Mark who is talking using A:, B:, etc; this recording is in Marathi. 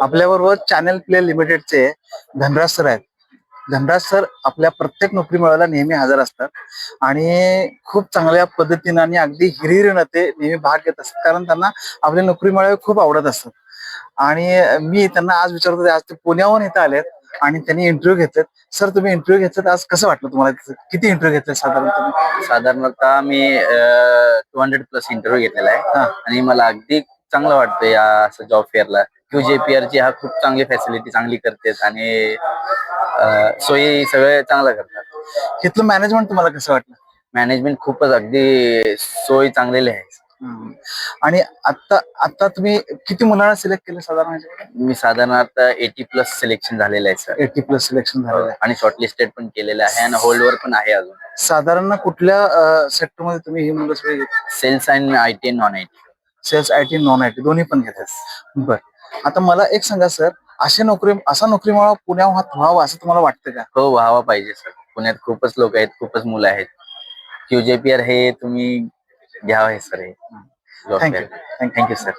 A: आपल्याबरोबर चॅनल प्ले लिमिटेडचे धनराज सर आहेत. धनराज सर आपल्या प्रत्येक नोकरी मेळाव्याला नेहमी हजर असतात आणि खूप चांगल्या पद्धतीने आणि अगदी हिरिरीनं ते नेहमी भाग घेत असतात, कारण त्यांना आपले नोकरी मेळावे खूप आवडत असतात. आणि मी त्यांना आज विचारत होते, आज ते पुण्याहून इथं आलेत आणि त्यांनी इंटरव्ह्यू घेतलेत. सर, तुम्ही इंटरव्ह्यू घेतलेत, आज कसं वाटलं तुम्हाला? किती इंटरव्ह्यू घेतले साधारण?
B: साधारणतः मी 200+ इंटरव्ह्यू घेतलेला आहे आणि मला अगदी चांगलं वाटतं या असं जॉब फेअरला. QJPR ची हा खूप चांगली फॅसिलिटी चांगली करतात आणि सोयी सगळे चांगलं करतात.
A: इथलं मॅनेजमेंट तुम्हाला कसं वाटलं?
B: मॅनेजमेंट खूपच अगदी सोयी चांगलेली आहे.
A: आणि आता आता तुम्ही किती मुलांना सिलेक्ट केलं साधारण?
B: मी साधारणतः 80+ सिलेक्शन झालेलं आहे सर.
A: 80+ सिलेक्शन झालेलं आहे
B: आणि शॉर्टलिस्टेड पण केलेलं आहे आणि होल्डवर पण आहे अजून.
A: साधारण कुठल्या सेक्टरमध्ये तुम्ही ही मुलं सगळी?
B: सेल्स आणि IT, non IT.
A: Sales, IT, non IT दोन्ही पण घेतात. बर, आता मला एक सांगा सर, अशा नोकरी मला पुण्यात व्हावं असं तुम्हाला वाटतं का?
B: हो, व्हावा पाहिजे सर. पुण्यात खूपच लोक आहेत, खूपच मुलं आहेत. QJPR हे तुम्ही घ्यावं हे सर. हे
A: थँक्यू
B: थँक्यू सर.